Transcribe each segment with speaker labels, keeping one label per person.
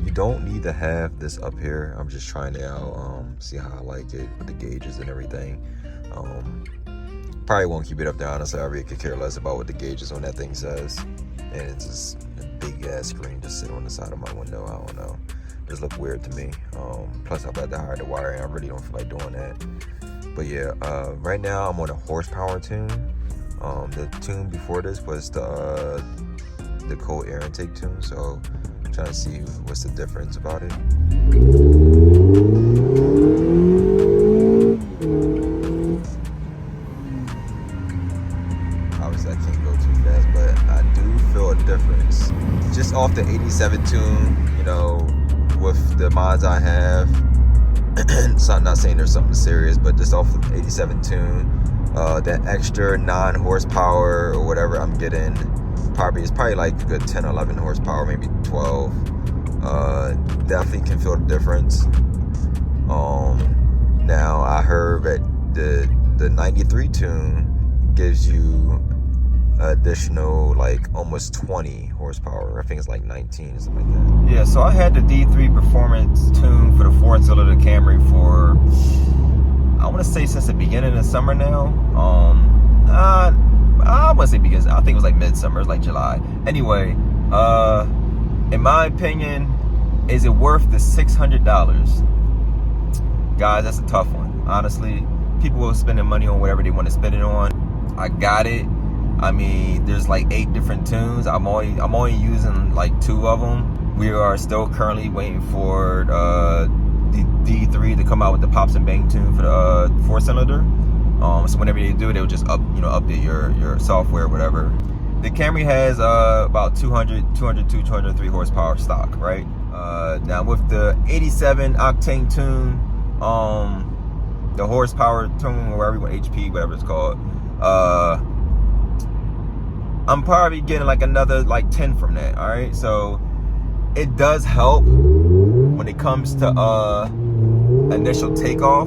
Speaker 1: You don't need to have this up here. I'm just trying it out, see how I like it with the gauges and everything. Probably won't keep it up there, honestly. I really could care less about what the gauges on that thing says. And it's just a big ass screen just sitting on the side of my window. I don't know. Just look weird to me. Plus I've had to hire the wiring. I really don't feel like doing that. But yeah, right now I'm on a horsepower tune. The tune before this was the cold air intake tune. So I'm trying to see what's the difference about it. Obviously I can't go too fast, but I do feel a difference. Just off the 87 tune, you know, with the mods I have. So I'm not saying there's something serious, but just off the 87 tune, that extra 9 horsepower or whatever I'm getting, it's probably like a good 10 or 11 horsepower, maybe 12. Definitely can feel the difference. Now I heard that the 93 tune gives you additional like almost 20 horsepower. I think it's like 19 or something like that. Yeah, so I had the D3 performance tune for the 4-cylinder Camry for, I want to say, since the beginning of summer now. I want to say because I think it was like midsummer, it was like July. Anyway, in my opinion, is it worth the $600? Guys, that's a tough one. Honestly, people will spend their money on whatever they want to spend it on. I got it. I mean, there's like 8 different tunes. I'm only using like 2 of them. We are still currently waiting for the D3 to come out with the Pops and Bang tune for the 4-cylinder. So whenever they do, they'll just update your software or whatever. The Camry has about 203 horsepower stock, right? Now with the 87 octane tune, the horsepower tune, or whatever you want, HP, whatever it's called, I'm probably getting like another like 10 from that. All right, so it does help when it comes to initial takeoff.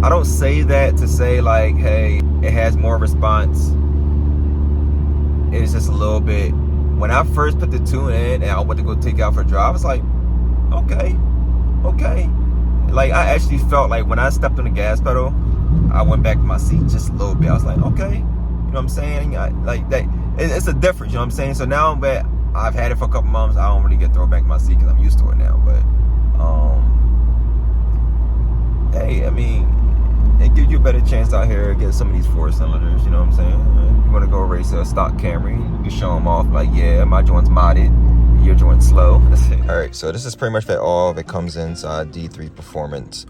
Speaker 1: I don't say that to say like, hey, it has more response. It's just a little bit. When I first put the tune in and I went to go take it out for a drive, I was like, okay. Like I actually felt like when I stepped on the gas pedal, I went back to my seat just a little bit. I was like, okay. You know what I'm saying? Like that, it's a difference. You know what I'm saying? So now that I've had it for a couple months, I don't really get thrown back in my seat because I'm used to it now. But hey, I mean, it gives you a better chance out here to get some of these 4-cylinders. You know what I'm saying? You want to go race a stock Camry, you can show them off like, yeah, my joint's modded, your joint's slow. That's it. All right, so this is pretty much all that comes inside D3 Performance.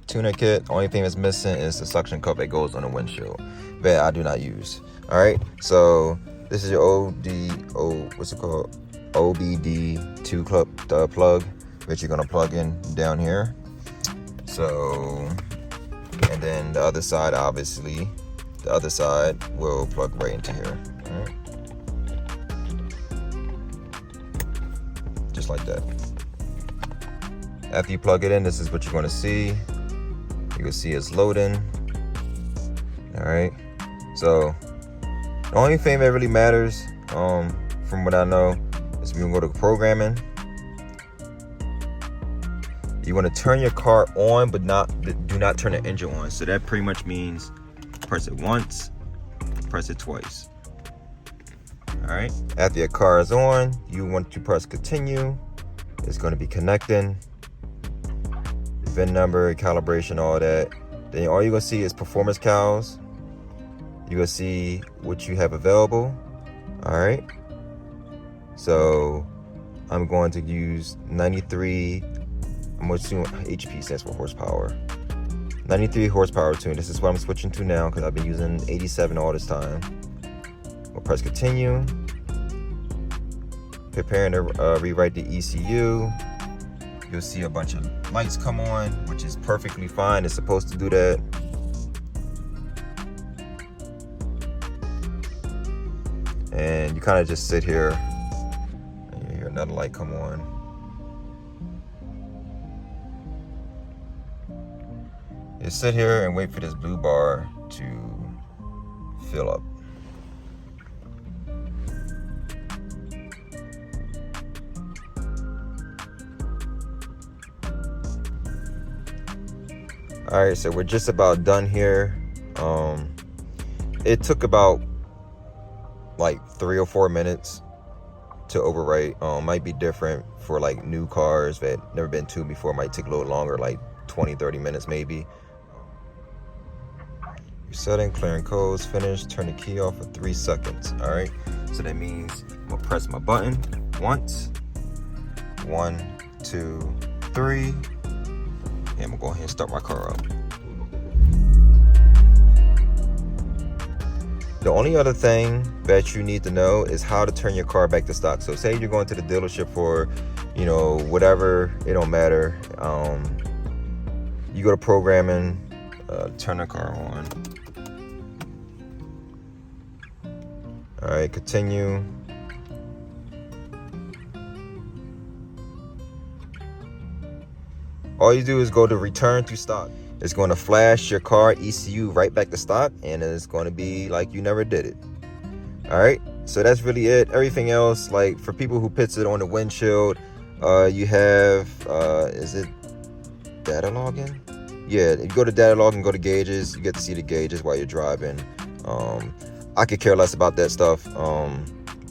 Speaker 1: Tuner kit. Only thing that's missing is the suction cup that goes on the windshield that I do not use. All right, so this is your OBD2 plug that you're gonna plug in down here. So, and then the other side, obviously, the other side will plug right into here. All right, just like that. After you plug it in, this is what you're gonna see. You can see it's loading. All right, so the only thing that really matters, from what I know, is when you go to programming, you want to turn your car on, but do not turn the engine on. So that pretty much means press it once, press it twice. All right, after your car is on, you want to press continue. It's going to be connecting. VIN number, calibration, all that. Then all you're gonna see is performance cows. You're gonna see what you have available. All right, so I'm going to use 93. I'm going to assume HP stands for horsepower. 93 horsepower tune. This is what I'm switching to now because I've been using 87 all this time. We'll press continue. Preparing to rewrite the ECU. You'll see a bunch of lights come on, which is perfectly fine. It's supposed to do that. And you kind of just sit here and you hear another light come on. You sit here and wait for this blue bar to fill up. All right, so we're just about done here. It took about like 3 or 4 minutes to overwrite. Might be different for like new cars that never been to before. Might take a little longer, like 20-30 minutes maybe. Resetting, clearing codes, finish, turn the key off for 3 seconds. All right, so that means I'm gonna press my button once. 1, 2, 3, and I'm gonna go ahead and start my car up. The only other thing that you need to know is how to turn your car back to stock. So say you're going to the dealership for, you know, whatever, it don't matter. You go to programming, turn the car on. All right, continue. All you do is go to return to stock. It's going to flash your car ECU right back to stock, and it's going to be like you never did it. All right, so that's really it. Everything else, like for people who puts it on the windshield, you have, is it data login? Yeah, you go to data log and go to gauges. You get to see the gauges while you're driving. I could care less about that stuff,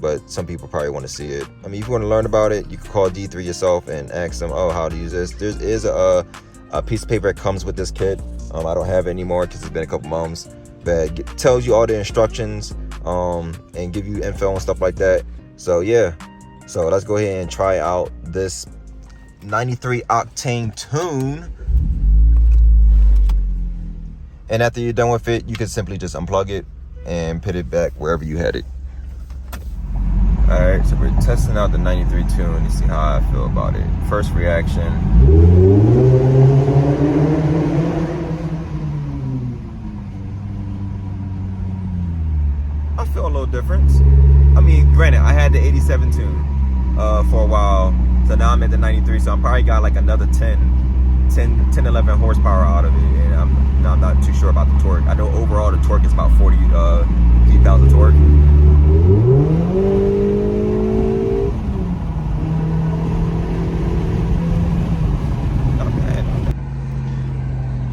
Speaker 1: but some people probably want to see it. I mean, if you want to learn about it, you can call D3 yourself and ask them, oh, how to use this. There is a piece of paper that comes with this kit. I don't have it anymore because it's been a couple months, that tells you all the instructions and give you info and stuff like that. So yeah, so let's go ahead and try out this 93 octane tune. And after you're done with it, you can simply just unplug it and put it back wherever you had it. All right, so we're testing out the 93 tune to see how I feel about it. First reaction. I feel a little difference. I mean, granted, I had the 87 tune for a while, so now I'm at the 93, so I'm probably got like another 10, 11 horsepower out of it, and I'm not too sure about the torque. I know overall the torque is about 40 feet-pounds of torque.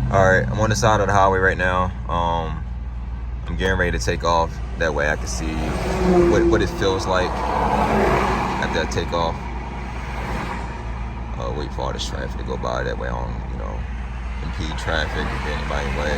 Speaker 1: Alright, I'm on the side of the highway right now. I'm getting ready to take off. That way I can see what it feels like after I take off. Wait for all this traffic to go by. That way I don't, impede traffic and get anybody away.